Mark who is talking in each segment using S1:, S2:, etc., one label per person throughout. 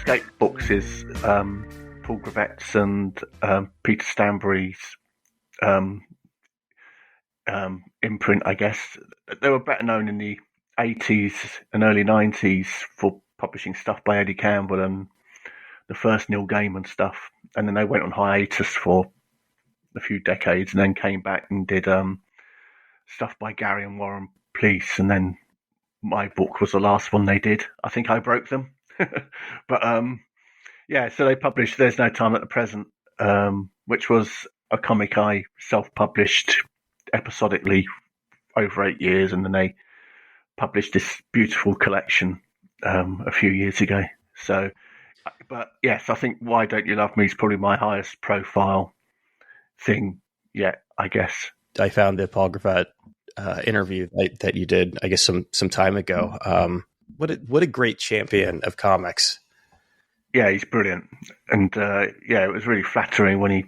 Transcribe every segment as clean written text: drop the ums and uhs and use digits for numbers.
S1: escape books is Paul Gravet's and Peter Stanbury's imprint, I guess. They were better known in the 80s and early 90s for publishing stuff by Eddie Campbell and the first Neil Gaiman stuff. And then they went on hiatus for a few decades and then came back and did stuff by Gary and Warren Peace. And then my book was the last one they did. I think I broke them. But so they published There's No Time at the Present, which was a comic I self-published episodically over 8 years, and then they published this beautiful collection a few years ago. So, but yes, I think Why Don't You Love Me is probably my highest profile thing yet, I guess.
S2: I found the Paul Gravet interview that you did, I guess, some time ago. What a great champion of comics.
S1: Yeah, he's brilliant. And it was really flattering when he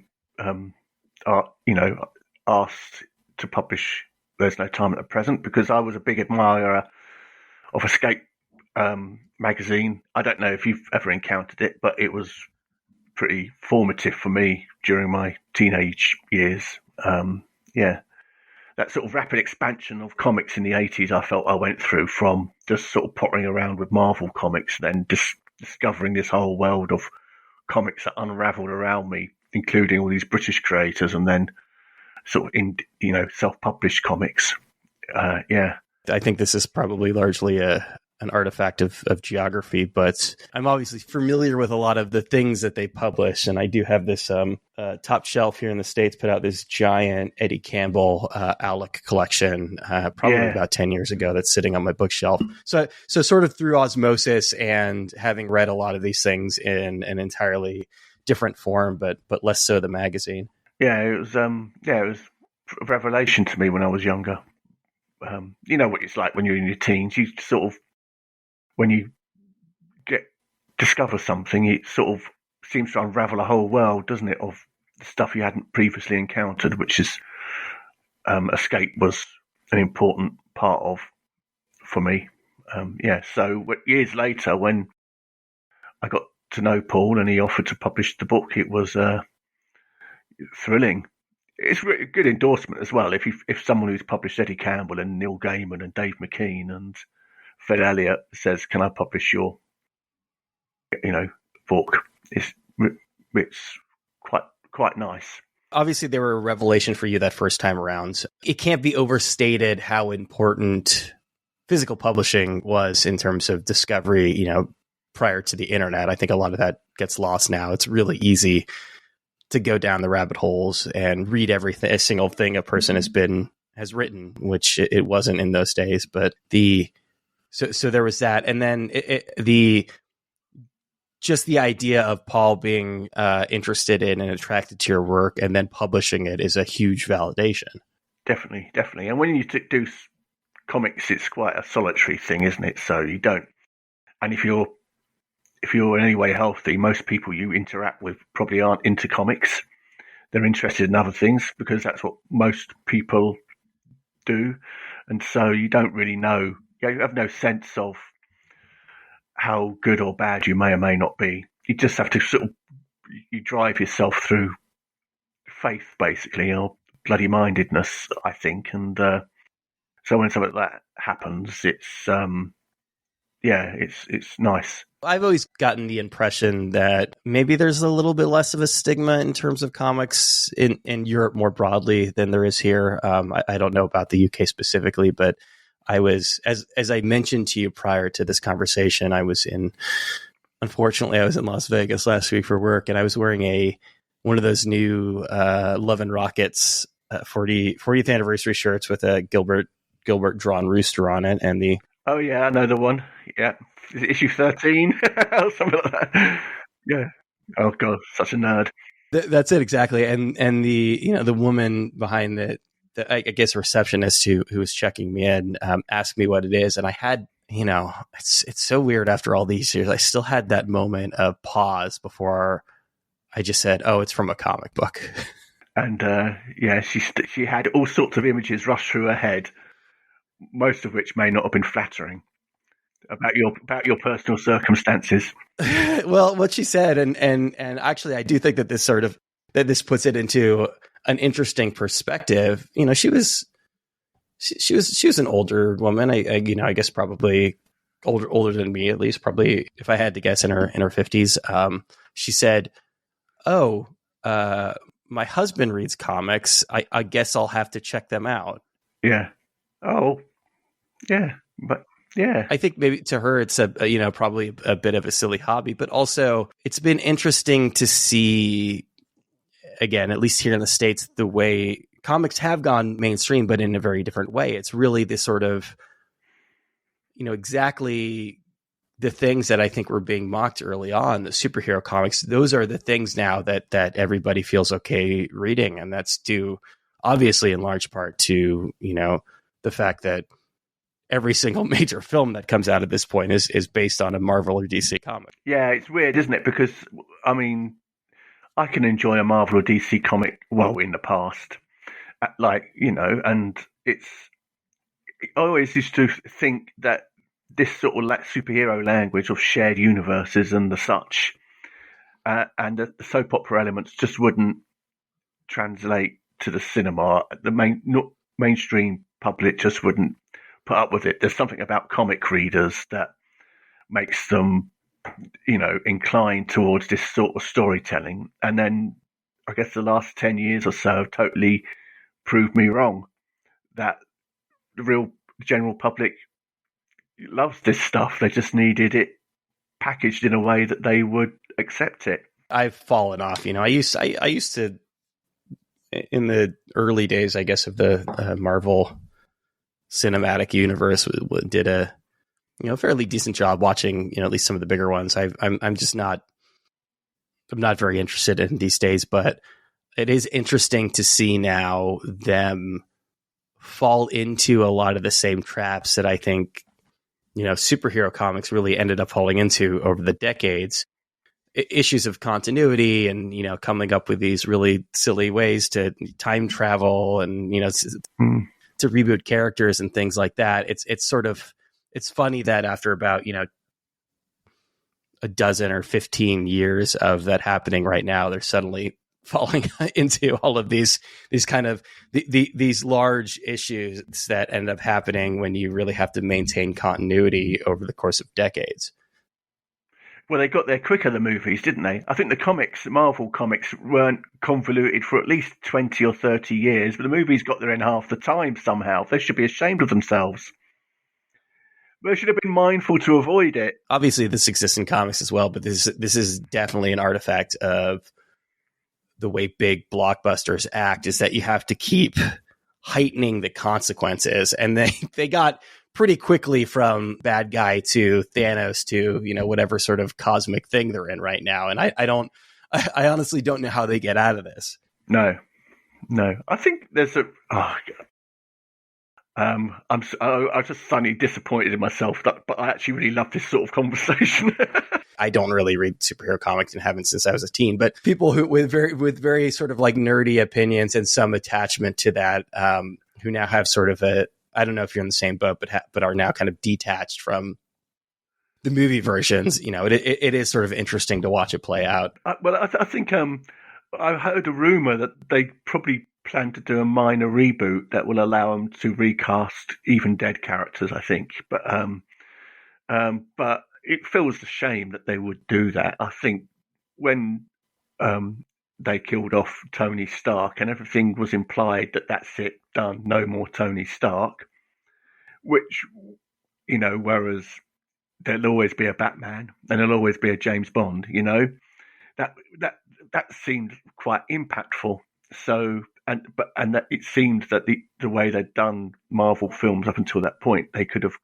S1: asked to publish There's No Time at the Present, because I was a big admirer of Escape magazine. I don't know if you've ever encountered it, but it was pretty formative for me during my teenage years. That sort of rapid expansion of comics in the 80s, I felt I went through, from just sort of pottering around with Marvel comics, then discovering this whole world of comics that unraveled around me, including all these British creators, and then sort of self-published comics.
S2: I think this is probably largely an artifact of geography, but I'm obviously familiar with a lot of the things that they publish. And I do have this Top Shelf here in the States put out this giant Eddie Campbell Alec collection, probably about 10 years ago, that's sitting on my bookshelf. So sort of through osmosis and having read a lot of these things in an entirely different form, but less so the magazine.
S1: Yeah, it was a revelation to me when I was younger. You know what it's like when you're in your teens. You sort of, when you discover something, it sort of seems to unravel a whole world, doesn't it, of the stuff you hadn't previously encountered, which is Escape was an important part of for me. So years later, when I got to know Paul and he offered to publish the book, it was thrilling. It's really a good endorsement as well. If someone who's published Eddie Campbell and Neil Gaiman and Dave McKean and Fred Elliott says, "Can I publish your, book?" It's quite nice.
S2: Obviously, they were a revelation for you that first time around. It can't be overstated how important physical publishing was in terms of discovery. Prior to the internet, I think a lot of that gets lost now. It's really easy to go down the rabbit holes and read everything, a single thing a person has written, which it wasn't in those days. But so there was that, and then just the idea of Paul being interested in and attracted to your work, and then publishing it, is a huge validation.
S1: Definitely. And when you do comics, it's quite a solitary thing, isn't it? So you don't, and if you're in any way healthy, most people you interact with probably aren't into comics. They're interested in other things, because that's what most people do. And so you don't really know, you have no sense of how good or bad you may or may not be. You just have to you drive yourself through faith, basically, or bloody-mindedness, I think. And so when something like that happens, it's nice.
S2: I've always gotten the impression that maybe there's a little bit less of a stigma in terms of comics in Europe more broadly than there is here. I don't know about the UK specifically, but I was, as I mentioned to you prior to this conversation, unfortunately, I was in Las Vegas last week for work, and I was wearing one of those new Love and Rockets 40th anniversary shirts with a Gilbert drawn rooster on it, and the...
S1: Oh yeah, I know the one. Yeah. Is it issue 13 or something like that? Yeah. Oh god, such a nerd.
S2: That's it, exactly. And the woman behind the I guess receptionist who was checking me in asked me what it is, and I had, it's so weird after all these years. I still had that moment of pause before I just said, "Oh, it's from a comic book."
S1: And she had all sorts of images rush through her head, most of which may not have been flattering. about your personal circumstances.
S2: Well, what she said, and actually, I do think that this puts it into an interesting perspective. You know, she was an older woman. I guess probably older than me, at least. Probably, if I had to guess, in her 50s. She said, "Oh, my husband reads comics. I guess I'll have to check them out."
S1: Yeah. Oh, yeah. But yeah,
S2: I think maybe to her it's probably a bit of a silly hobby, but also it's been interesting to see, again, at least here in the States, the way comics have gone mainstream, but in a very different way. It's really this sort of, exactly the things that I think were being mocked early on, the superhero comics. Those are the things now that everybody feels okay reading, and that's due, obviously, in large part to the fact that every single major film that comes out at this point is based on a Marvel or DC comic.
S1: yeah. It's weird, isn't it? Because I mean, I can enjoy a Marvel or DC comic. Well, in the past, and I always used to think that this sort of superhero language of shared universes and the such, and the soap opera elements just wouldn't translate to the cinema. The mainstream public just wouldn't put up with it. There's something about comic readers that makes them, inclined towards this sort of storytelling. And then I guess the last 10 years or so have totally proved me wrong, that the real general public loves this stuff. They just needed it packaged in a way that they would accept it.
S2: I've fallen off. I used to, in the early days, I guess, of the Marvel cinematic universe, did a fairly decent job watching at least some of the bigger ones. I'm just not very interested in these days, but it is interesting to see now them fall into a lot of the same traps that I think superhero comics really ended up falling into over the decades. Issues of continuity and coming up with these really silly ways to time travel and to reboot characters and things like that. It's funny that after about a dozen or 15 years of that happening right now, they're suddenly falling into all of these kind of these large issues that end up happening when you really have to maintain continuity over the course of decades.
S1: Well, they got there quicker, the movies, didn't they? I think the Marvel comics, weren't convoluted for at least 20 or 30 years, but the movies got there in half the time somehow. They should be ashamed of themselves. They should have been mindful to avoid it.
S2: Obviously, this exists in comics as well, but this is definitely an artifact of the way big blockbusters act, is that you have to keep heightening the consequences. And they got pretty quickly from bad guy to Thanos to, whatever sort of cosmic thing they're in right now. And I honestly don't know how they get out of this.
S1: No. I think there's I'm just suddenly disappointed in myself, but I actually really love this sort of conversation.
S2: I don't really read superhero comics and haven't since I was a teen, but people who with very sort of like nerdy opinions and some attachment to that, who now have sort of I don't know if you're in the same boat, but are now kind of detached from the movie versions. It is sort of interesting to watch it play out.
S1: I think I heard a rumor that they probably plan to do a minor reboot that will allow them to recast even dead characters, I think. But it feels a shame that they would do that. I think when they killed off Tony Stark and everything was implied that that's it, done, no more Tony Stark, which, whereas there'll always be a Batman and there'll always be a James Bond, that seemed quite impactful. So, and that it seemed that the way they'd done Marvel films up until that point, they could have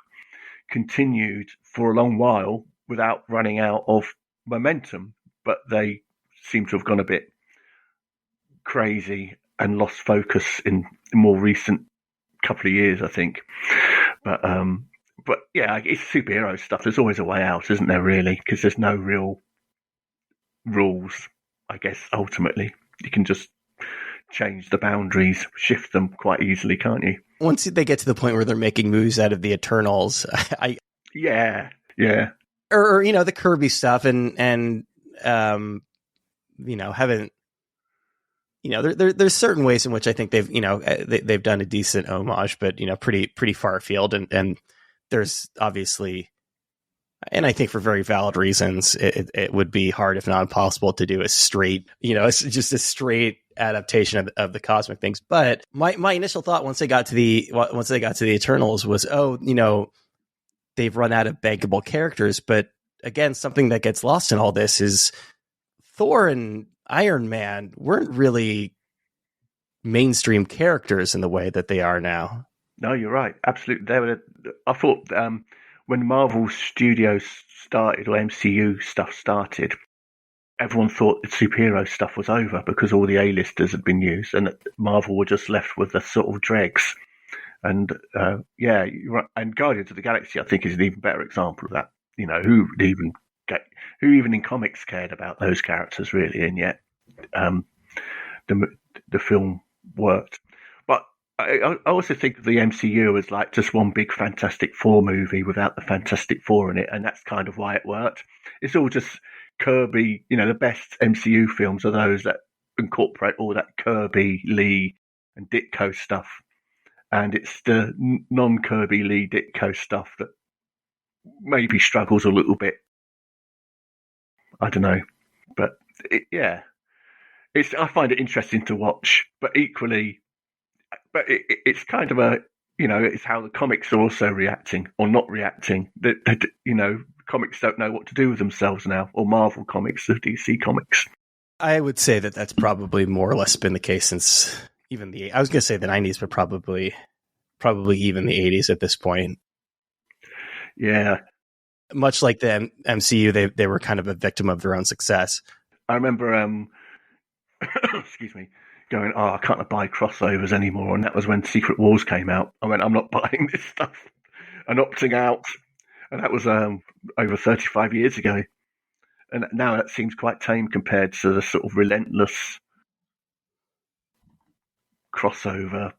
S1: continued for a long while without running out of momentum, but they seem to have gone a bit crazy and lost focus in the more recent couple of years, I think. But yeah, it's superhero stuff. There's always a way out, isn't there, really? Because there's no real rules, I guess, ultimately. You can just change the boundaries, shift them quite easily, can't you?
S2: Once they get to the point where they're making movies out of the Eternals,
S1: Yeah, yeah.
S2: or the Kirby stuff, and haven't. There's certain ways in which I think they've done a decent homage, but pretty far afield, and there's obviously, and I think for very valid reasons, it would be hard, if not impossible, to do a straight, just a straight adaptation of the cosmic things. But my initial thought once they got to the Eternals was, they've run out of bankable characters. But again, something that gets lost in all this is Thor and Iron Man weren't really mainstream characters in the way that they are now.
S1: No, you're right. Absolutely. I thought when Marvel Studios started, or MCU stuff started, everyone thought the superhero stuff was over because all the A-listers had been used, and that Marvel were just left with the sort of dregs. And you're right. And Guardians of the Galaxy, I think, is an even better example of that. Who even in comics cared about those characters really, and yet the film worked. But I also think of the MCU as like just one big Fantastic Four movie without the Fantastic Four in it, and that's kind of why it worked. It's all just Kirby. The best MCU films are those that incorporate all that Kirby, Lee, and Ditko stuff, and it's the non-Kirby, Lee, Ditko stuff that maybe struggles a little bit. I don't know, but I find it interesting to watch, but equally, it's kind of it's how the comics are also reacting or not reacting. Comics don't know what to do with themselves now, or Marvel comics, or DC comics.
S2: I would say that that's probably more or less been the case since even I was going to say the 90s, but probably even the 80s at this point.
S1: Yeah.
S2: Much like the MCU, they were kind of a victim of their own success.
S1: I remember, excuse me, going, I can't buy crossovers anymore. And that was when Secret Wars came out. I went, I'm not buying this stuff and opting out. And that was over 35 years ago. And now that seems quite tame compared to the sort of relentless crossover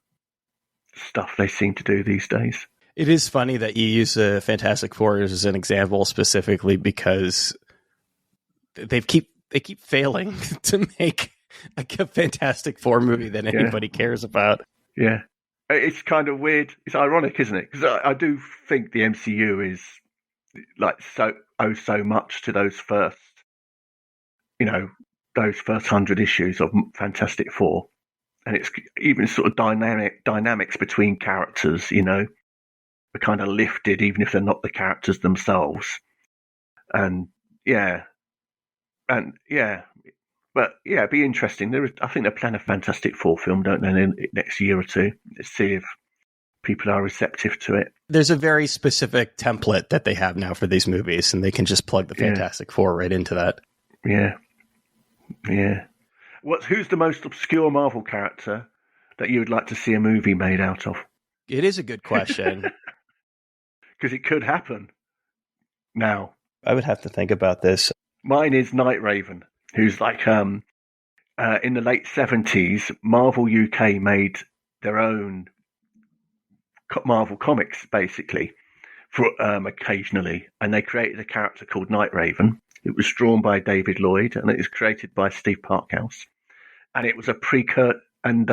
S1: stuff they seem to do these days.
S2: It is funny that you use the Fantastic Four as an example specifically because they keep failing to make like a Fantastic Four movie that anybody cares about.
S1: Yeah. It's kind of weird. It's ironic, isn't it? Because I do think the MCU is like so much to those first 100 issues of Fantastic Four. And it's even sort of dynamics between characters, are kind of lifted, even if they're not the characters themselves. And but it'd be interesting. I think they're planning a Fantastic Four film, don't they, in the next year or two? Let's see if people are receptive to it.
S2: There's a very specific template that they have now for these movies, and they can just plug the Fantastic Four right into that.
S1: Yeah. Who's the most obscure Marvel character that you would like to see a movie made out of?
S2: It is a good question.
S1: Because it could happen now.
S2: I would have to think about this.
S1: Mine is Night Raven, who's like in the late 70s, Marvel UK made their own Marvel comics, basically, for occasionally, and they created a character called Night Raven. It was drawn by David Lloyd, and it was created by Steve Parkhouse. And it was a precursor, and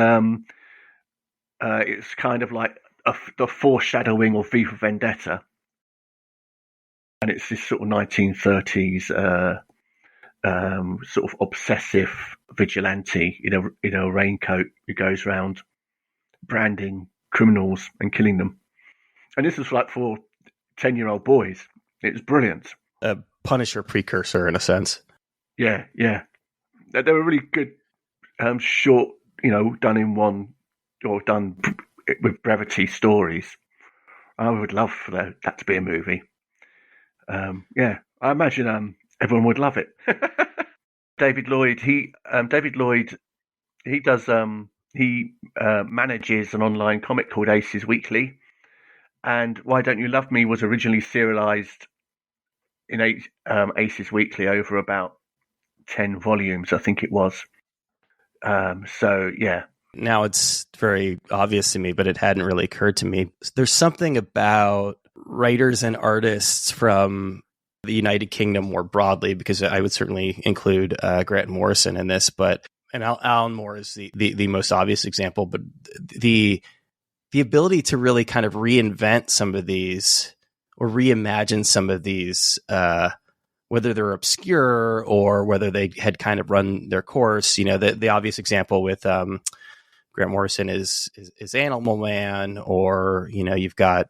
S1: it's kind of like the foreshadowing of V for Vendetta. And it's this sort of 1930s sort of obsessive vigilante in a raincoat who goes around branding criminals and killing them. And this was like for 10-year-old boys. It was brilliant.
S2: A Punisher precursor, in a sense.
S1: Yeah. They were really good, short, done in one, or done with brevity stories. I would love for that to be a movie. I imagine everyone would love it. David Lloyd, he does manages an online comic called Aces Weekly, and Why Don't You Love Me was originally serialized in Aces Weekly over about 10 volumes, I think it was. Now
S2: it's very obvious to me, but it hadn't really occurred to me. There's something about writers and artists from the United Kingdom more broadly, because I would certainly include Grant Morrison in this, and Alan Moore is the most obvious example, but the ability to really kind of reinvent some of these or reimagine some of these, whether they're obscure or whether they had kind of run their course. The obvious example with Grant Morrison is Animal Man, or you've got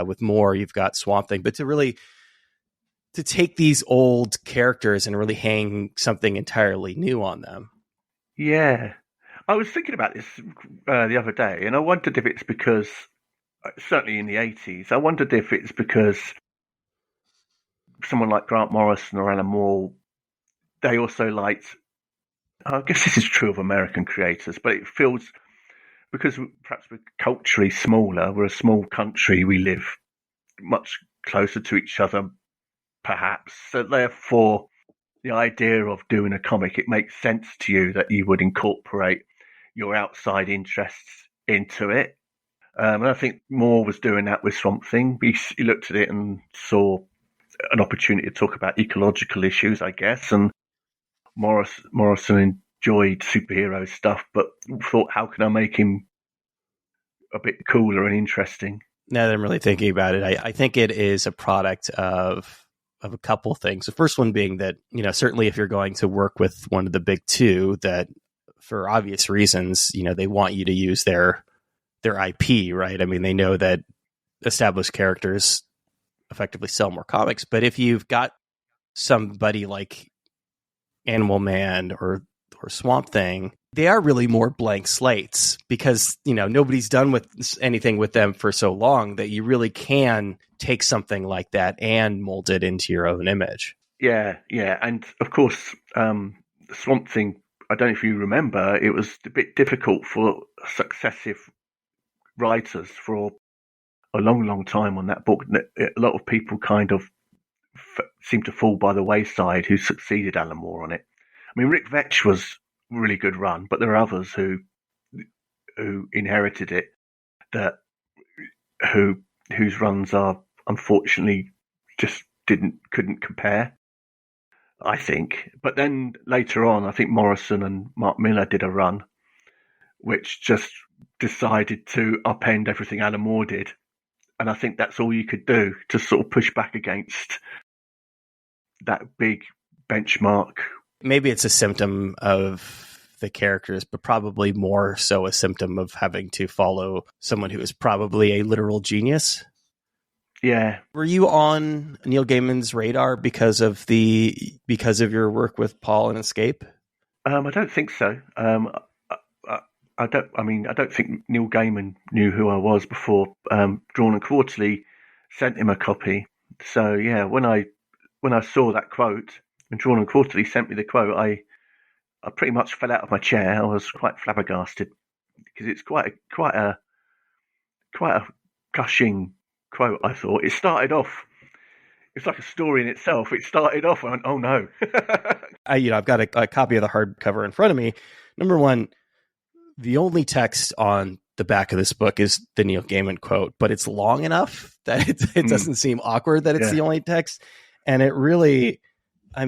S2: with Moore, you've got Swamp Thing, but to take these old characters and really hang something entirely new on them.
S1: Yeah. I was thinking about this the other day, and I wondered if it's because, certainly in the 80s, I wondered if it's because someone like Grant Morrison or Alan Moore, they also liked, I guess this is true of American creators, but it feels, because perhaps we're culturally smaller, we're a small country, we live much closer to each other, perhaps. So therefore, the idea of doing a comic, it makes sense to you that you would incorporate your outside interests into it. And I think Moore was doing that with Swamp Thing. He looked at it and saw an opportunity to talk about ecological issues, I guess. And Morrison enjoyed superhero stuff, but thought, how can I make him a bit cooler and interesting?
S2: Now that I'm really thinking about it, I think it is a product of a couple things. The first one being that, certainly if you're going to work with one of the big two, that for obvious reasons, they want you to use their IP, right? I mean, they know that established characters effectively sell more comics. But if you've got somebody like Animal Man or Swamp Thing, they are really more blank slates, because nobody's done with anything with them for so long that you really can take something like that and mold it into your own image.
S1: Yeah, and of course, Swamp Thing, I don't know if you remember, it was a bit difficult for successive writers for a long time on that book. A lot of people kind of seemed to fall by the wayside who succeeded Alan Moore on it. I mean, Rick Vetch was a really good run, but there are others who inherited it whose runs are unfortunately just couldn't compare, I think. But then later on, I think Morrison and Mark Millar did a run which just decided to upend everything Alan Moore did. And I think that's all you could do to sort of push back against that big benchmark.
S2: Maybe it's a symptom of the characters, but probably more so a symptom of having to follow someone who is probably a literal genius.
S1: Yeah.
S2: Were you on Neil Gaiman's radar because of your work with Paul and Escape?
S1: I don't think so. I don't think Neil Gaiman knew who I was before Drawn and Quarterly sent him a copy. So yeah, when I saw that quote and Drawn and Quarterly sent me the quote, I pretty much fell out of my chair. I was quite flabbergasted because it's quite a gushing quote. I thought it started off. It's like a story in itself. It started off. I went, oh no.
S2: I've got a copy of the hardcover in front of me. Number one, the only text on the back of this book is the Neil Gaiman quote, but it's long enough that it doesn't seem awkward that it's the only text. And it really, as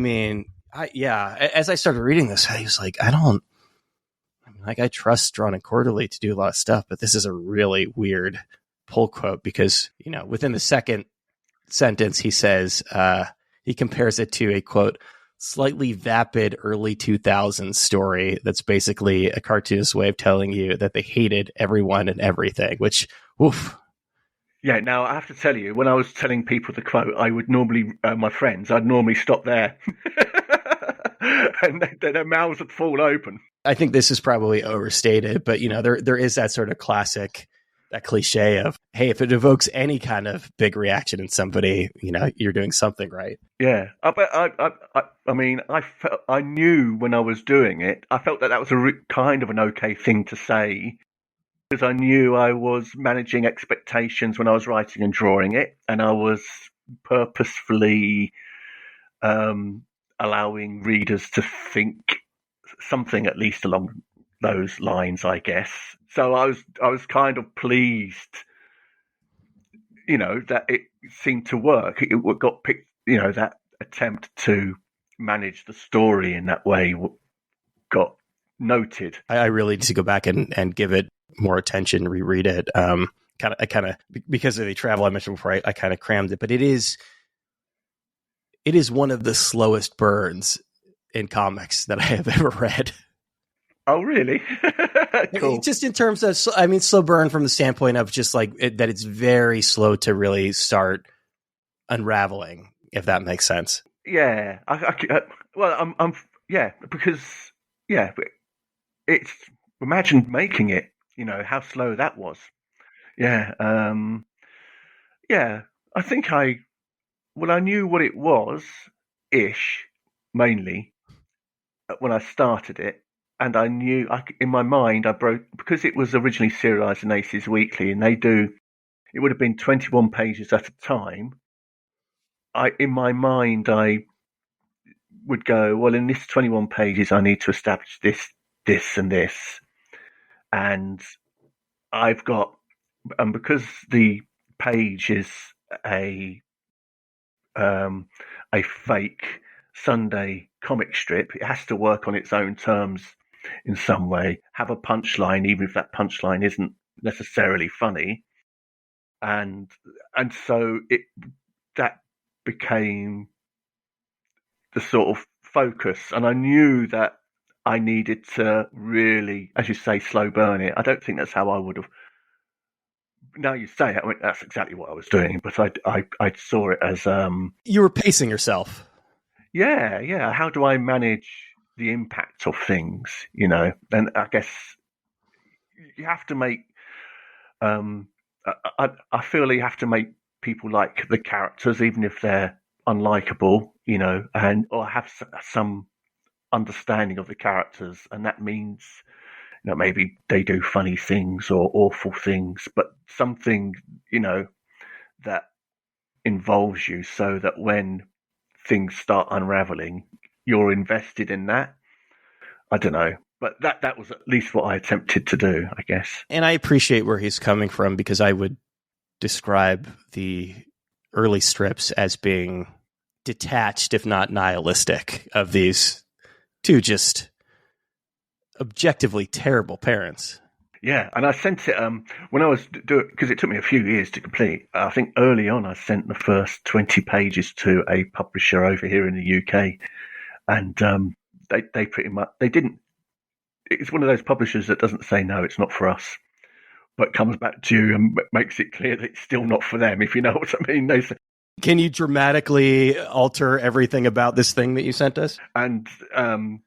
S2: I started reading this, I was like, I trust Drawn and Quarterly to do a lot of stuff, but this is a really weird pull quote because, within the second sentence, he says, he compares it to a quote, slightly vapid early 2000s story that's basically a cartoonist's way of telling you that they hated everyone and everything, which, woof.
S1: Yeah, now I have to tell you, when I was telling people the quote, I would normally, my friends, I'd normally stop there. And their mouths would fall open.
S2: I think this is probably overstated, but, there is that sort of classic, that cliche of, hey, if it evokes any kind of big reaction in somebody, you're doing something right.
S1: Yeah, I knew when I was doing it, I felt that was kind of an okay thing to say because I knew I was managing expectations when I was writing and drawing it, and I was purposefully allowing readers to think something at least along those lines, I guess. So I was kind of pleased, that seemed to work. It got picked, that attempt to manage the story in that way got noted.
S2: I really need to go back and give it more attention, reread it. Because of the travel I mentioned before, I kind of crammed it, but it is one of the slowest burns in comics that I have ever read.
S1: Oh, really? Cool.
S2: Just in terms of, slow burn from the standpoint of just like that it's very slow to really start unraveling, if that makes sense.
S1: Yeah. Because it's, imagine making it, how slow that was. Yeah. I think I knew what it was, ish, mainly, when I started it. And I knew, in my mind, I broke, because it was originally serialized in Aces Weekly, and it would have been 21 pages at a time. In my mind, I would go, well, in this 21 pages, I need to establish this, and this. And because the page is a fake Sunday comic strip, it has to work on its own terms in some way, have a punchline, even if that punchline isn't necessarily funny. And so that became the sort of focus. And I knew that I needed to really, as you say, slow burn it. I don't think that's how I would have. Now you say it, that's exactly what I was doing, but I saw it as
S2: you were pacing yourself.
S1: Yeah. How do I manage the impact of things? And I guess you have to make. I feel you have to make people like the characters, even if they're unlikable, or have some understanding of the characters, and that means, maybe they do funny things or awful things, but something, that involves you, so that when things start unraveling, you're invested in that. I don't know, but that was at least what I attempted to do, I guess.
S2: And I appreciate where he's coming from, because I would describe the early strips as being detached, if not nihilistic, of these two just objectively terrible parents.
S1: Yeah, and I sent it when I was doing, because it took me a few years to complete. I think early on I sent the first 20 pages to a publisher over here in the UK, and they pretty much, they didn't. It's one of those publishers that doesn't say no, it's not for us, but comes back to you and makes it clear that it's still not for them, if you know what I mean. They say,
S2: can you dramatically alter everything about this thing that you sent us?
S1: And so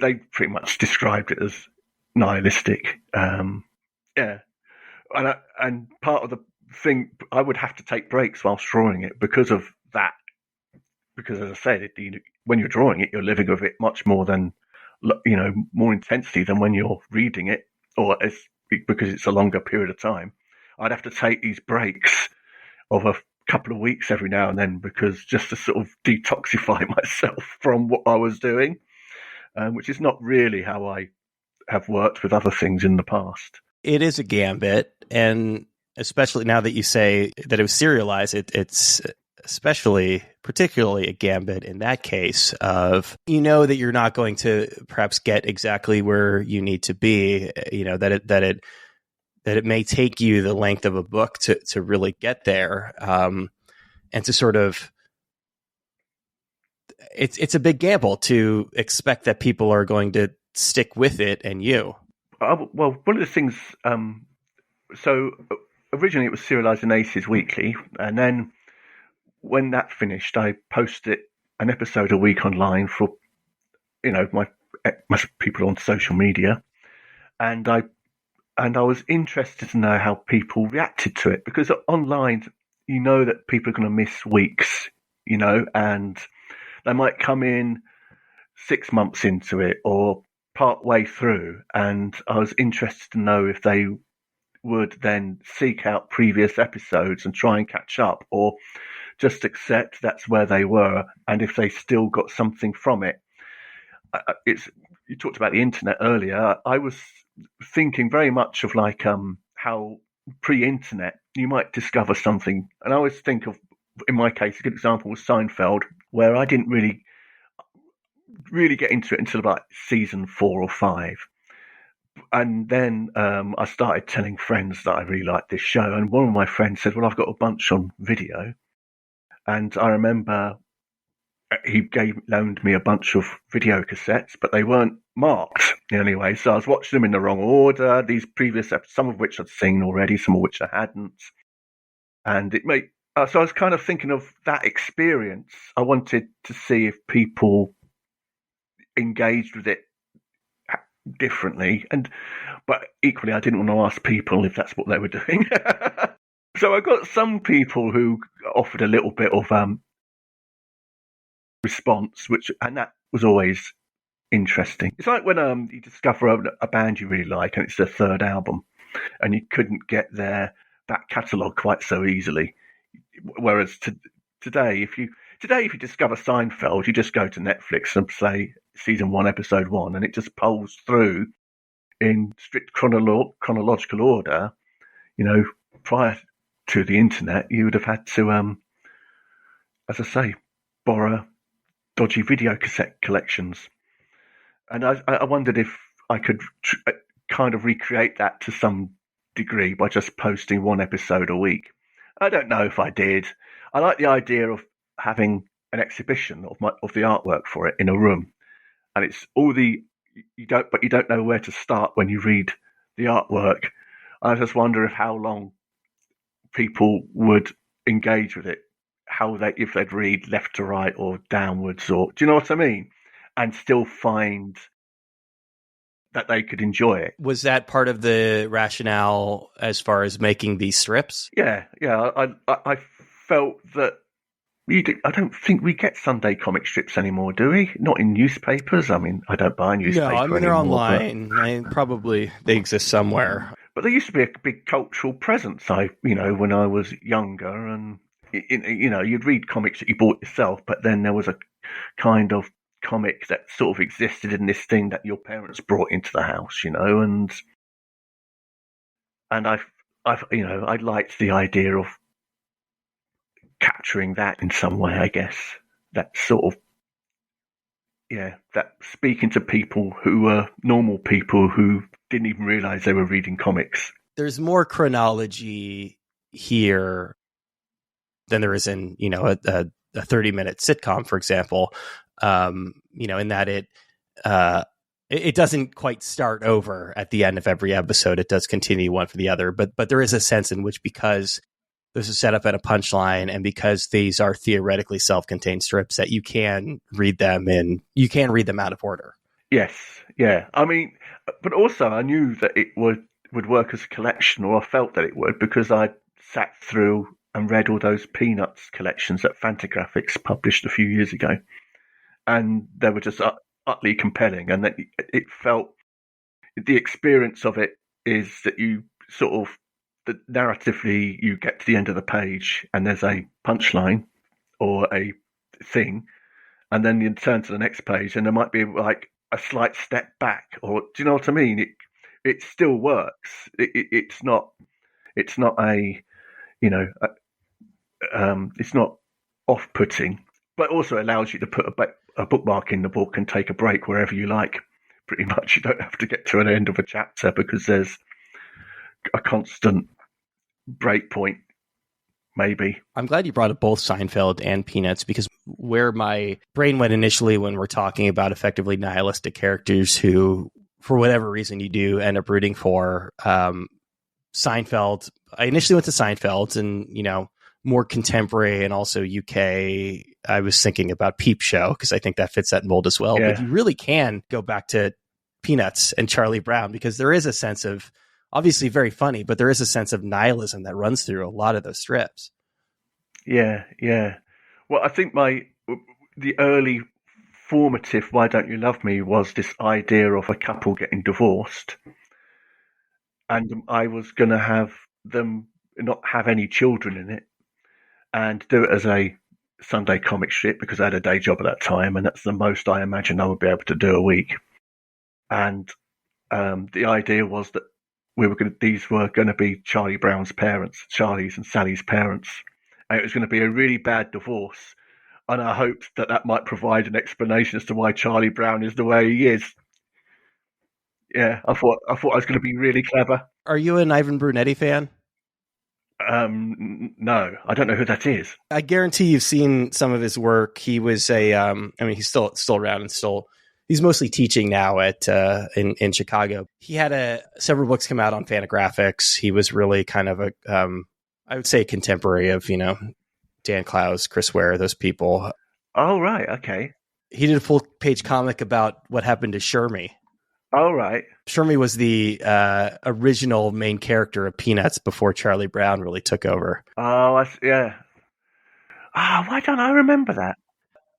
S1: they pretty much described it as nihilistic. And part of the thing, I would have to take breaks whilst drawing it because of that. Because, as I said, when you're drawing it, you're living with it much more than, more intensely than when you're reading it, because it's a longer period of time. I'd have to take these breaks of a couple of weeks every now and then, because just to sort of detoxify myself from what I was doing, which is not really how I have worked with other things in the past.
S2: It is a gambit, and especially now that you say that it was serialized, it's particularly a gambit in that case of, that you're not going to perhaps get exactly where you need to be, that it may take you the length of a book to really get there, and to sort of, it's a big gamble to expect that people are going to stick with it, and you.
S1: Well, one of the things, so originally it was serialized in Aces Weekly, and then when that finished, I posted an episode a week online for, my people on social media, and I was interested to know how people reacted to it, because online, that people are going to miss weeks, and they might come in 6 months into it or part way through, and I was interested to know if they would then seek out previous episodes and try and catch up, or just accept that's where they were, and if they still got something from it. You talked about the internet earlier. I was thinking very much of like how pre-internet, you might discover something. And I always think of, in my case, a good example was Seinfeld, where I didn't really get into it until about season 4 or 5. And then I started telling friends that I really liked this show. And one of my friends said, well, I've got a bunch on video. And I remember he loaned me a bunch of video cassettes, but they weren't marked anyway. So I was watching them in the wrong order. These previous episodes, some of which I'd seen already, some of which I hadn't. And it made, so I was kind of thinking of that experience. I wanted to see if people engaged with it differently, but equally I didn't want to ask people if that's what they were doing. So I got some people who offered a little bit of response, and that was always interesting. It's like when you discover a band you really like and it's their third album, and you couldn't get their back catalogue quite so easily. Whereas today, if you discover Seinfeld, you just go to Netflix and say season 1, episode 1, and it just pulls through in strict chronological order. Prior to the internet, you would have had to, as I say, borrow dodgy video cassette collections. And I wondered if I could kind of recreate that to some degree by just posting 1 episode a week. I don't know if I did. I like the idea of having an exhibition of the artwork for it in a room, and it's all you don't know where to start when you read the artwork. I just wonder how long people would engage with it, if they'd read left to right or downwards, or do you know what I mean? And still find that they could enjoy it.
S2: Was that part of the rationale as far as making these strips?
S1: Yeah. I felt that I don't think we get Sunday comic strips anymore, do we? Not in newspapers. I mean, I don't buy a newspaper anymore.
S2: No, they're online. Probably they exist somewhere.
S1: But there used to be a big cultural presence. When I was younger, and you'd read comics that you bought yourself, but then there was a kind of comic that sort of existed in this thing that your parents brought into the house, and I liked the idea of capturing that in some way, I guess. That sort of, that speaking to people who were normal people who didn't even realize they were reading comics.
S2: There's more chronology here than there is in, a 30-minute sitcom, for example. In that it doesn't quite start over at the end of every episode. It does continue one for the other, but there is a sense in which, because there's a setup and a punchline, and because these are theoretically self-contained strips, that you can read them out of order.
S1: Yes, yeah. I mean, but also I knew that it would work as a collection, or I felt that it would, because I sat through and read all those Peanuts collections that Fantagraphics published a few years ago. And they were just utterly compelling, and that it felt, the experience of it is that you sort of, narratively, you get to the end of the page and there's a punchline or a thing, and then you turn to the next page and there might be like a slight step back, or do you know what I mean? It still works. It's not it's not off-putting, but also allows you to put a bookmark in the book and take a break wherever you like. Pretty much, you don't have to get to an end of a chapter because there's a constant break point. Maybe.
S2: I'm glad you brought up both Seinfeld and Peanuts, because where my brain went initially when we're talking about effectively nihilistic characters who, for whatever reason you do, end up rooting for, Seinfeld. I initially went to Seinfeld, and, more contemporary and also UK, I was thinking about Peep Show, because I think that fits that mold as well. Yeah. But you really can go back to Peanuts and Charlie Brown, because there is a sense of, obviously very funny, but there is a sense of nihilism that runs through a lot of those strips.
S1: Yeah. Well, I think the early formative Why Don't You Love Me was this idea of a couple getting divorced, and I was going to have them not have any children in it and do it as a Sunday comic strip, because I had a day job at that time, and that's the most I imagined I would be able to do a week. And the idea was that these were going to be Charlie Brown's parents, Charlie's and Sally's parents, and it was going to be a really bad divorce. And I hoped that might provide an explanation as to why Charlie Brown is the way he is. Yeah, I thought I was going to be really clever.
S2: Are you an Ivan Brunetti fan?
S1: No, I don't know who that is.
S2: I guarantee you've seen some of his work. He was he's still around and he's mostly teaching now at in Chicago. He had several books come out on Fantagraphics. He was really kind of I would say a contemporary of, Dan Clowes, Chris Ware, those people.
S1: Oh, right. Okay.
S2: He did a full page comic about what happened to Shermy.
S1: Oh, right.
S2: Shermy was the original main character of Peanuts before Charlie Brown really took over.
S1: Oh, yeah. Why don't I remember that?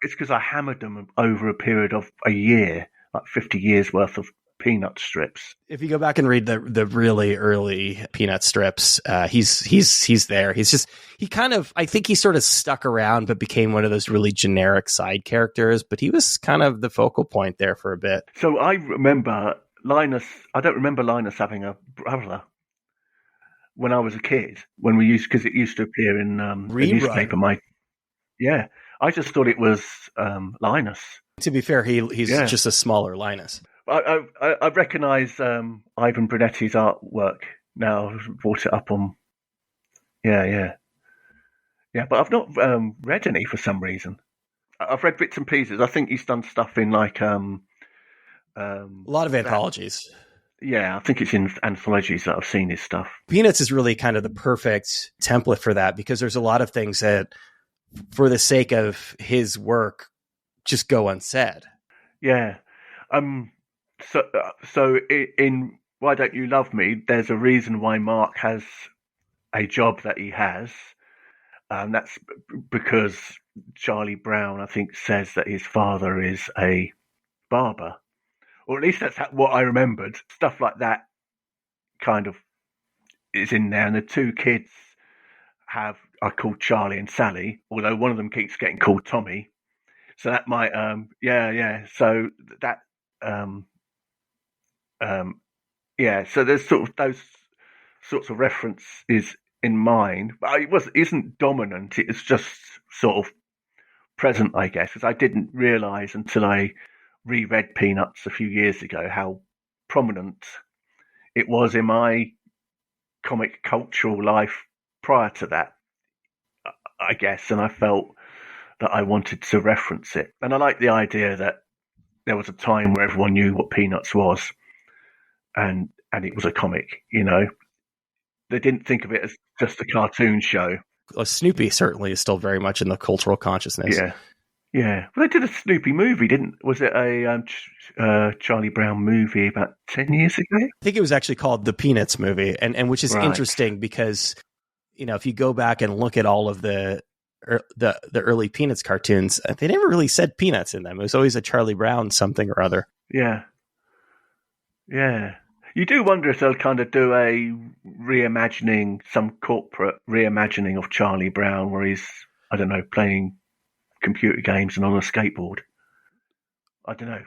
S1: It's because I hammered them over a period of a year, like 50 years worth of Peanut strips.
S2: If you go back and read the really early Peanut strips, he's there. I think he sort of stuck around, but became one of those really generic side characters. But he was kind of the focal point there for a bit.
S1: So I remember Linus. I don't remember Linus having a brother when I was a kid. Because it used to appear in a newspaper. I just thought it was Linus.
S2: To be fair, he's just a smaller Linus.
S1: I recognise Ivan Brunetti's artwork now. I've brought it up on. Yeah. But I've not read any for some reason. I've read bits and pieces. I think he's done stuff in like
S2: a lot of anthologies.
S1: Yeah, I think it's in anthologies that I've seen his stuff.
S2: Peanuts is really kind of the perfect template for that, because there's a lot of things that, for the sake of his work, just go unsaid.
S1: Yeah. So in Why Don't You Love Me, there's a reason why Mark has a job that he has. That's because Charlie Brown, I think, says that his father is a barber. Or at least that's what I remembered. Stuff like that kind of is in there. And the two kids are called Charlie and Sally, although one of them keeps getting called Tommy. So that might, So that, so there's sort of those sorts of references in mind, but it isn't dominant. It's just sort of present, I guess, because I didn't realise until I reread Peanuts a few years ago how prominent it was in my comic cultural life prior to that, I guess, and I felt that I wanted to reference it. And I like the idea that there was a time where everyone knew what Peanuts was, and it was a comic, They didn't think of it as just a cartoon show.
S2: Snoopy certainly is still very much in the cultural consciousness.
S1: Yeah. Well, they did a Snoopy movie, was it a Charlie Brown movie about 10 years ago?
S2: I think it was actually called The Peanuts Movie, and which is interesting because, if you go back and look at all of the early Peanuts cartoons, they never really said Peanuts in them. It was always a Charlie Brown something or other.
S1: Yeah. You do wonder if they'll kind of do a some corporate reimagining of Charlie Brown where he's, I don't know, playing computer games and on a skateboard. I don't know.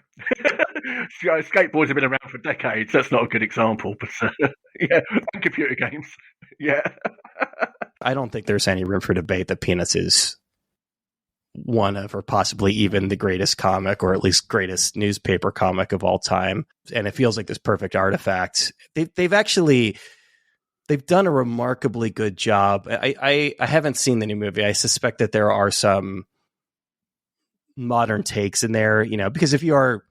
S1: Skateboards have been around for decades. That's not a good example, but and computer games. Yeah.
S2: I don't think there's any room for debate that Peanuts is one of, or possibly even the greatest comic, or at least greatest newspaper comic of all time. And it feels like this perfect artifact. They've done a remarkably good job. I haven't seen the new movie. I suspect that there are some modern takes in there, because if you are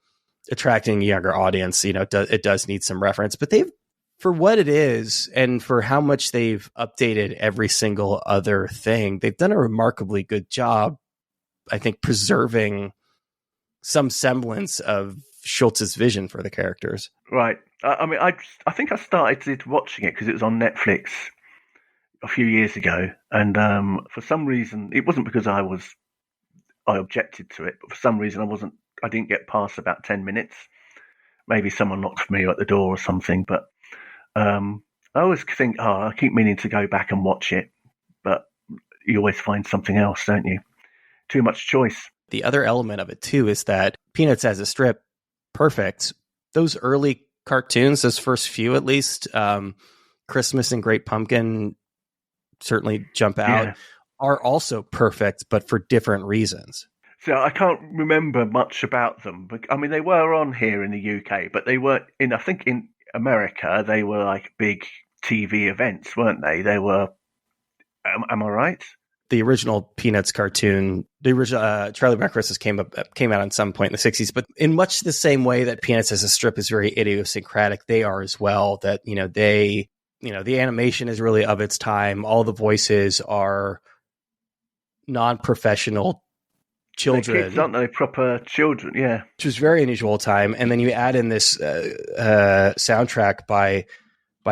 S2: attracting a younger audience, it does need some reference, but for what it is and for how much they've updated every single other thing, they've done a remarkably good job, I think, preserving some semblance of Schultz's vision for the characters.
S1: Right. I think I started watching it because it was on Netflix a few years ago, and for some reason, it wasn't because I objected to it, but for some reason I didn't get past about 10 minutes. Maybe someone knocked for me at the door or something, but I always think, I keep meaning to go back and watch it, but you always find something else, don't you? Too much choice.
S2: The other element of it too is that Peanuts as a strip, perfect. Those early cartoons, those first few at least, Christmas and Great Pumpkin certainly jump out,
S1: Yeah.
S2: are also perfect, but for different reasons.
S1: So I can't remember much about them. But, I mean, they were on here in the UK, but they weren't in. I think in America they were like big TV events, weren't they? They were. Am I right?
S2: The original Peanuts cartoon, the original Charlie Brown Christmas came out at some point in the '60s, but in much the same way that Peanuts as a strip is very idiosyncratic, they are as well. That the animation is really of its time. All the voices are non-professional children.
S1: They're kids, aren't they? Proper children, yeah.
S2: Which was very unusual time. And then you add in this soundtrack by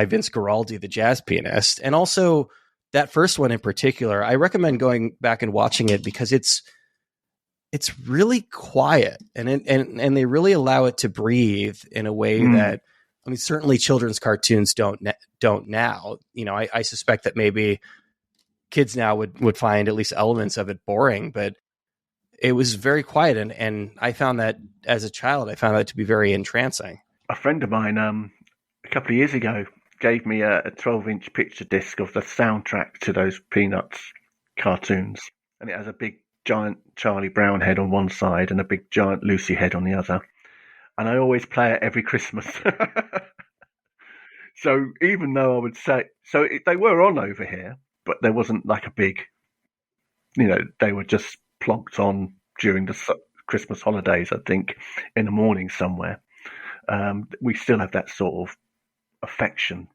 S2: Vince Guaraldi, the jazz pianist, and also that first one in particular. I recommend going back and watching it because it's really quiet and they really allow it to breathe in a way that, I mean, certainly children's cartoons don't now. I suspect that maybe kids now would find at least elements of it boring, but it was very quiet. And I found that as a child, I found that to be very entrancing.
S1: A friend of mine, a couple of years ago, gave me a 12-inch picture disc of the soundtrack to those Peanuts cartoons. And it has a big, giant Charlie Brown head on one side and a big, giant Lucy head on the other. And I always play it every Christmas. So even though I would say... they were on over here, but there wasn't like a big... they were just plonked on during the Christmas holidays, I think, in the morning somewhere. We still have that sort of affection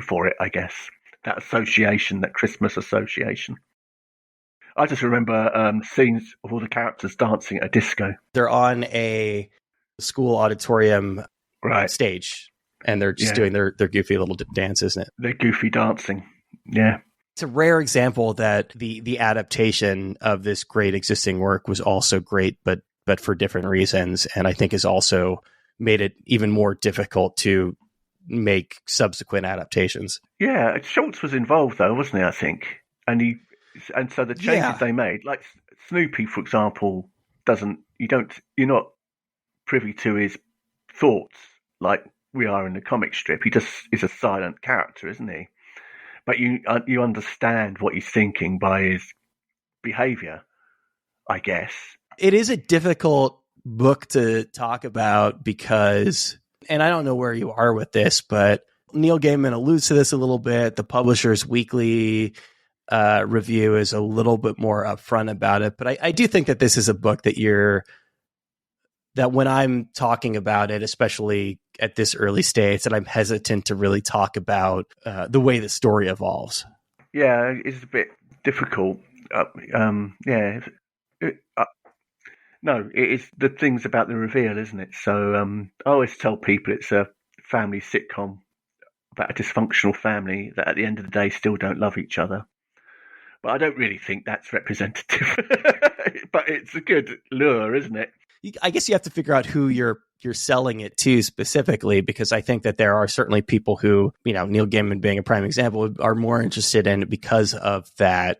S1: for it, I guess. That association, that Christmas association. I just remember scenes of all the characters dancing at a disco.
S2: They're on a school auditorium stage, and they're just doing their goofy little dance, isn't it?
S1: They're goofy dancing, yeah.
S2: It's a rare example that the adaptation of this great existing work was also great, but for different reasons, and I think has also made it even more difficult to make subsequent adaptations.
S1: Yeah, Schultz was involved though, wasn't he? I think, and so the changes they made, like Snoopy, for example, you're not privy to his thoughts like we are in the comic strip. He just is a silent character, isn't he? But you understand what he's thinking by his behavior, I guess.
S2: It is a difficult book to talk about because, and I don't know where you are with this, but Neil Gaiman alludes to this a little bit. The Publisher's Weekly review is a little bit more upfront about it. But I do think that this is a book that when I'm talking about it, especially at this early stage, that I'm hesitant to really talk about the way the story evolves.
S1: Yeah, it's a bit difficult. No, it is the things about the reveal, isn't it? So I always tell people it's a family sitcom about a dysfunctional family that at the end of the day still don't love each other. But I don't really think that's representative. But it's a good lure, isn't it?
S2: I guess you have to figure out who you're selling it to specifically, because I think that there are certainly people who, Neil Gaiman being a prime example, are more interested in it because of that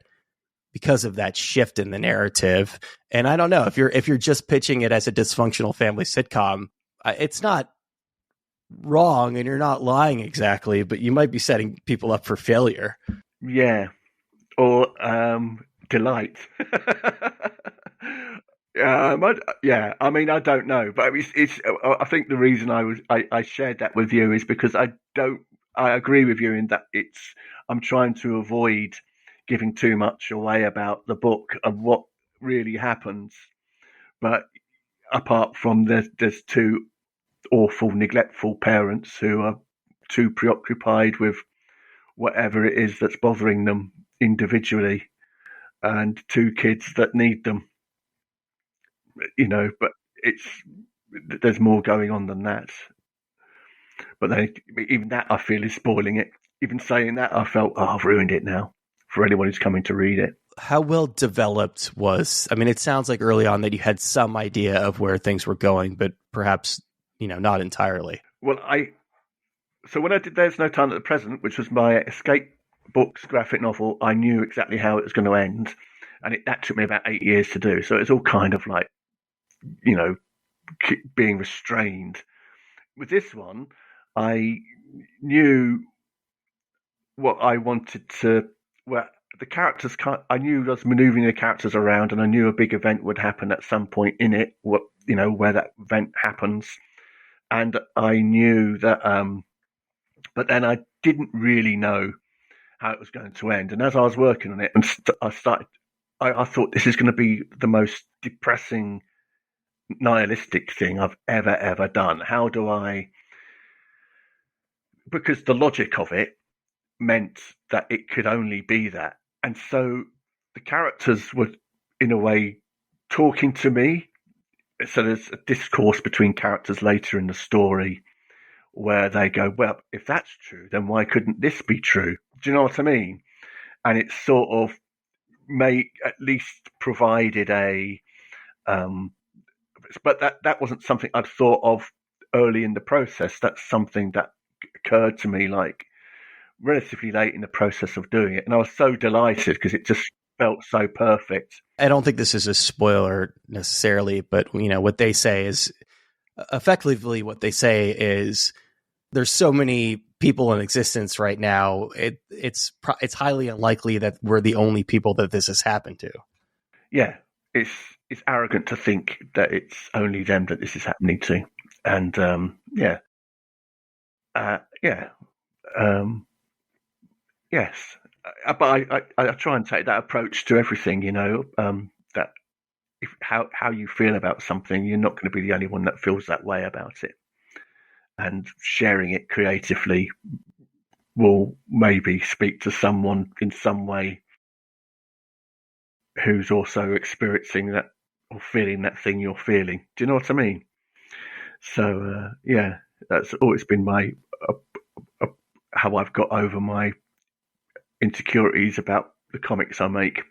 S2: shift in the narrative. And I don't know if you're just pitching it as a dysfunctional family sitcom, it's not wrong and you're not lying exactly, but you might be setting people up for failure.
S1: Yeah. Or delight. I mean, I don't know, but it's. I think the reason I shared that with you is because I agree with you in that I'm trying to avoid giving too much away about the book and what really happens. But apart from there's two awful, neglectful parents who are too preoccupied with whatever it is that's bothering them individually, and two kids that need them. But there's more going on than that. But even that I feel is spoiling it. Even saying that, I felt, I've ruined it now for anyone who's coming to read it.
S2: How well developed it sounds like early on that you had some idea of where things were going, but perhaps, not entirely.
S1: Well, so when I did There's No Time at the Present, which was my escape books graphic novel, I knew exactly how it was going to end. And that took me about 8 years to do. So it's all kind of like, being restrained. with this one, I knew what I wanted to. Well, the characters. I knew I was manoeuvring the characters around, and I knew a big event would happen at some point in it. What where that event happens, and I knew that. But then I didn't really know how it was going to end. And as I was working on it, and I thought this is going to be the most depressing, nihilistic thing I've ever done. How do I? Because the logic of it meant that it could only be that. And so the characters were, in a way, talking to me. So there's a discourse between characters later in the story where they go, well, if that's true, then why couldn't this be true? Do you know what I mean? And it sort of at least provided a, but that wasn't something I'd thought of early in the process. That's something that occurred to me like relatively late in the process of doing it. And I was so delighted because it just felt so perfect.
S2: I don't think this is a spoiler necessarily, but what they say is effectively what they say is there's so many people in existence right now. It's highly unlikely that we're the only people that this has happened to.
S1: Yeah, it's arrogant to think that it's only them that this is happening to, and yes. But I try and take that approach to everything. That how you feel about something, you're not going to be the only one that feels that way about it. And sharing it creatively will maybe speak to someone in some way who's also experiencing that or feeling that thing you're feeling. Do you know what I mean? So, that's always been my how I've got over my insecurities about the comics I make.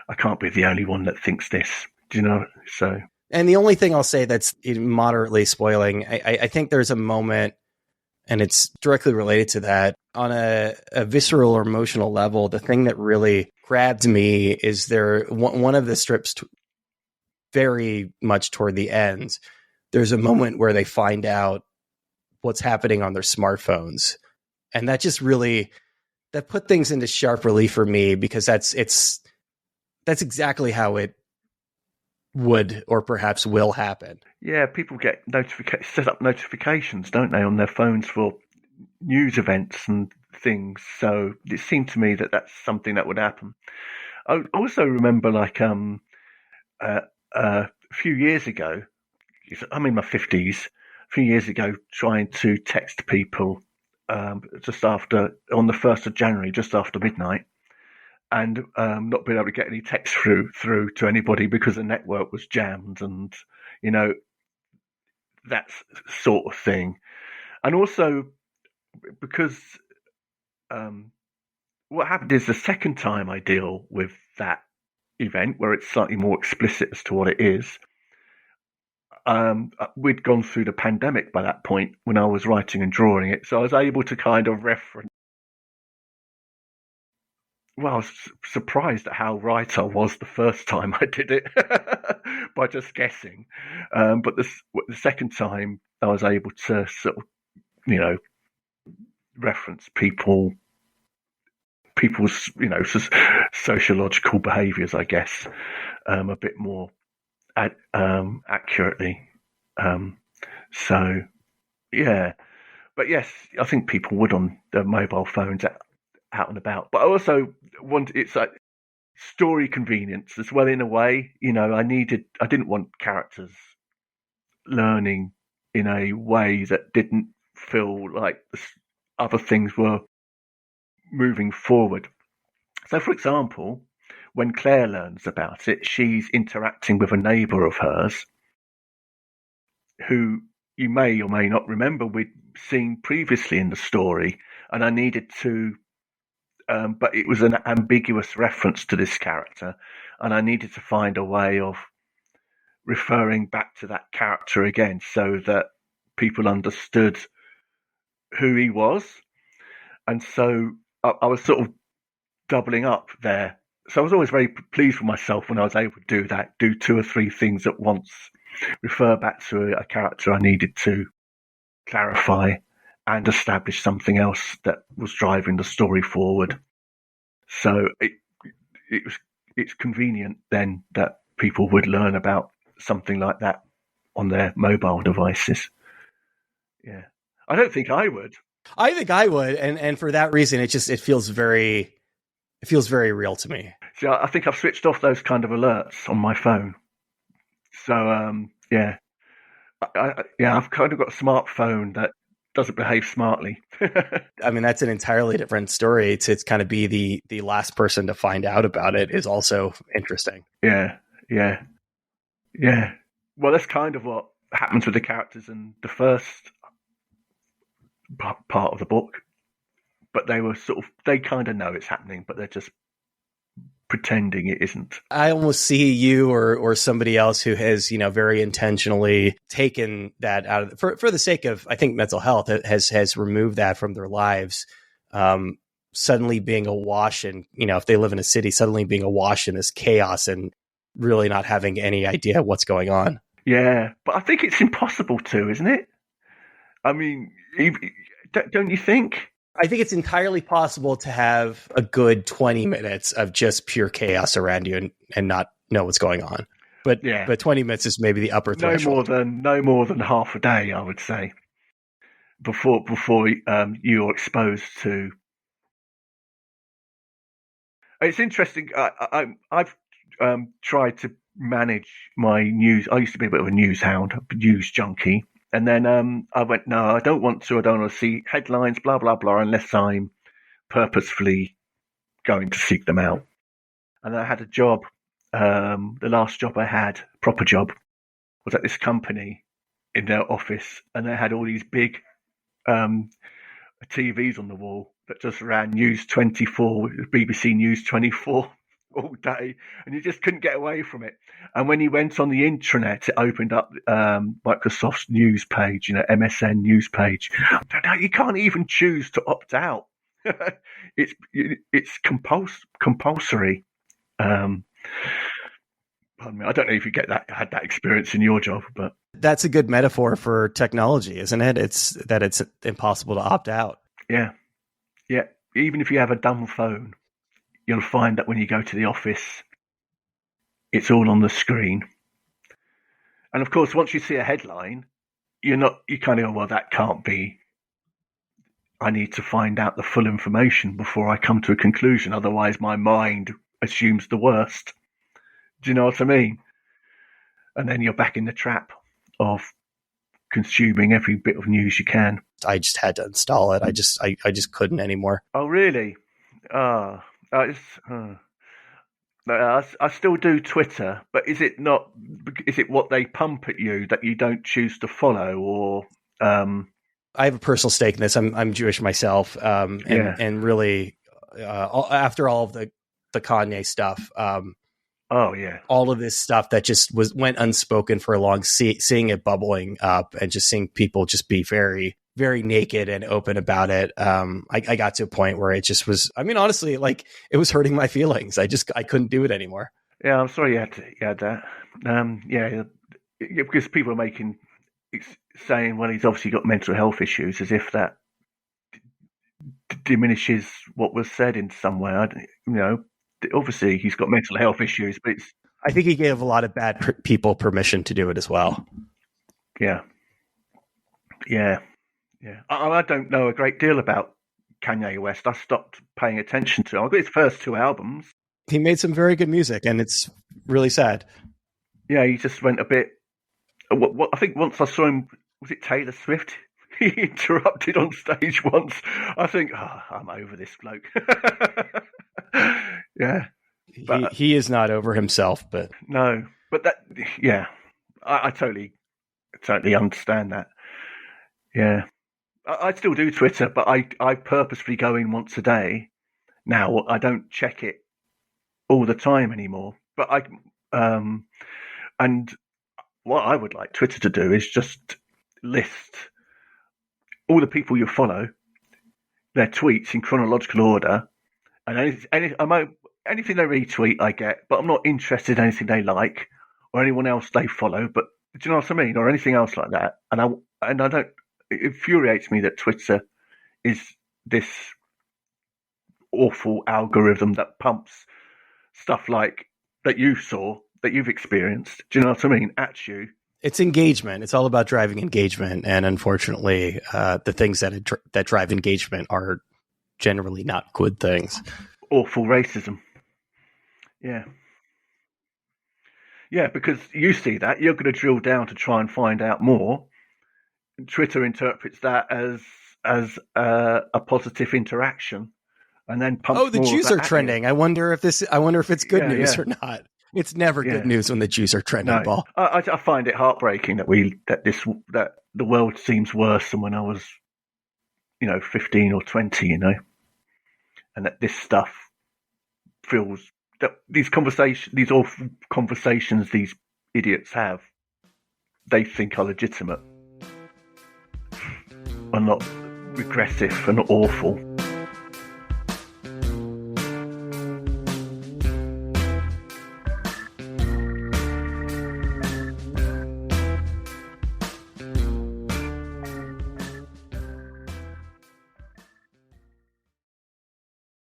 S1: I can't be the only one that thinks this. Do you know? So.
S2: And the only thing I'll say that's moderately spoiling, I think there's a moment, and it's directly related to that, on a visceral or emotional level. The thing that really grabbed me is one of the strips very much toward the end. There's a moment where they find out what's happening on their smartphones. And that just really, that put things into sharp relief for me, because that's exactly how it would or perhaps will happen.
S1: Yeah, people get set up notifications, don't they, on their phones for news events and things. So it seemed to me that that's something that would happen. I also remember, like, a few years ago, I'm in my 50s, a few years ago, trying to text people just after, on the 1st of January, just after midnight, and not being able to get any text through to anybody because the network was jammed, and that sort of thing. And also because what happened is the second time I deal with that event, where it's slightly more explicit as to what it is, we'd gone through the pandemic by that point when I was writing and drawing it, so I was able to kind of reference. Well, I was surprised at how right I was the first time I did it by just guessing. But the second time, I was able to sort of, reference people's, sociological behaviours, I guess, a bit more accurately. So, yeah. But yes, I think people would on their mobile phones out and about. But I also it's like story convenience as well, in a way. I didn't want characters learning in a way that didn't feel like other things were moving forward. So, for example, when Claire learns about it, she's interacting with a neighbour of hers who you may or may not remember we'd seen previously in the story, and I needed to but it was an ambiguous reference to this character, and I needed to find a way of referring back to that character again so that people understood who he was. And so I was sort of doubling up there. So I was always very pleased with myself when I was able to do that, do 2 or 3 things at once, refer back to a character I needed to clarify and establish something else that was driving the story forward. So it's convenient then that people would learn about something like that on their mobile devices. Yeah, I don't think I would.
S2: I think I would, and for that reason, it feels very real to me.
S1: So I think I've switched off those kind of alerts on my phone. So yeah, I've kind of got a smartphone that doesn't behave smartly.
S2: I mean, that's an entirely different story. To kind of be the last person to find out about it is also interesting.
S1: Yeah. Well, that's kind of what happens with the characters in the first part of the book. But they kind of know it's happening, but they're just pretending it isn't.
S2: I almost see you or somebody else who has, very intentionally taken that out of for the sake of, I think, mental health, has removed that from their lives. Suddenly being awash in, if they live in a city, suddenly being awash in this chaos and really not having any idea what's going on.
S1: Yeah, but I think it's impossible to, isn't it? I mean, don't you think?
S2: I think it's entirely possible to have a good 20 minutes of just pure chaos around you and not know what's going on. But 20 minutes is maybe the upper threshold.
S1: No more than half a day, I would say, before you're exposed to. It's interesting. I've tried to manage my news. I used to be a bit of a news hound, a news junkie. And then I went, no, I don't want to see headlines, blah, blah, blah, unless I'm purposefully going to seek them out. And I had a job. The last job I had, proper job, was at this company in their office. And they had all these big TVs on the wall that just ran News 24, BBC News 24 all day, and you just couldn't get away from it. And when you went on the intranet, it opened up Microsoft's news page, MSN news page. You can't even choose to opt out. It's compulsory. Pardon me. I don't know if you had that experience in your job, but
S2: that's a good metaphor for technology, isn't it? It's impossible to opt out.
S1: Yeah. Even if you have a dumb phone, you'll find that when you go to the office, it's all on the screen. And of course, once you see a headline, you kind of go, well, that can't be. I need to find out the full information before I come to a conclusion. Otherwise, my mind assumes the worst. Do you know what I mean? And then you're back in the trap of consuming every bit of news you can.
S2: I just had to install it. I just couldn't anymore.
S1: Oh, really? I still do Twitter, but is it not? Is it what they pump at you that you don't choose to follow, or?
S2: I have a personal stake in this. I'm Jewish myself, and really, after all of the Kanye stuff, all of this stuff that just went unspoken for a long, seeing it bubbling up and just seeing people just be very, very naked and open about it. I got to a point where it just was, I mean, honestly, like, it was hurting my feelings. I couldn't do it anymore.
S1: Yeah, I'm sorry you had that. Because people are saying, well, he's obviously got mental health issues, as if that diminishes what was said in some way. Obviously he's got mental health issues, but
S2: I think he gave a lot of bad people permission to do it as well.
S1: Yeah. I don't know a great deal about Kanye West. I stopped paying attention to him. I got his first 2 albums.
S2: He made some very good music, and it's really sad.
S1: Yeah, he just went a bit. What I think once I saw him, was it Taylor Swift? He interrupted on stage once. I think, I'm over this bloke. Yeah, but
S2: he is not over himself, but
S1: no, but that, yeah, I totally understand that. Yeah, I still do Twitter, but I purposefully go in once a day now. I don't check it all the time anymore. But and what I would like Twitter to do is just list all the people you follow, their tweets in chronological order, and anything they retweet I get, but I'm not interested in anything they like or anyone else they follow. But do you know what I mean? Or anything else like that. And I don't. It infuriates me that Twitter is this awful algorithm that pumps stuff like that you saw, that you've experienced. Do you know what I mean? At you.
S2: It's engagement. It's all about driving engagement, and unfortunately, the things that drive engagement are generally not good things.
S1: Awful racism. Yeah. Yeah, because you see that, you're going to drill down to try and find out more. Twitter interprets that as a positive interaction, and then pumps
S2: The
S1: more
S2: Jews
S1: of that
S2: are
S1: at
S2: trending.
S1: you.
S2: I wonder if it's good
S1: Yeah,
S2: news
S1: yeah,
S2: or not. It's never
S1: yeah.
S2: good news when the Jews are trending,
S1: No,
S2: Paul.
S1: I find it heartbreaking that the world seems worse than when I was 15 or 20, and that this stuff feels that these awful conversations these idiots have, they think are legitimate, are not regressive and awful.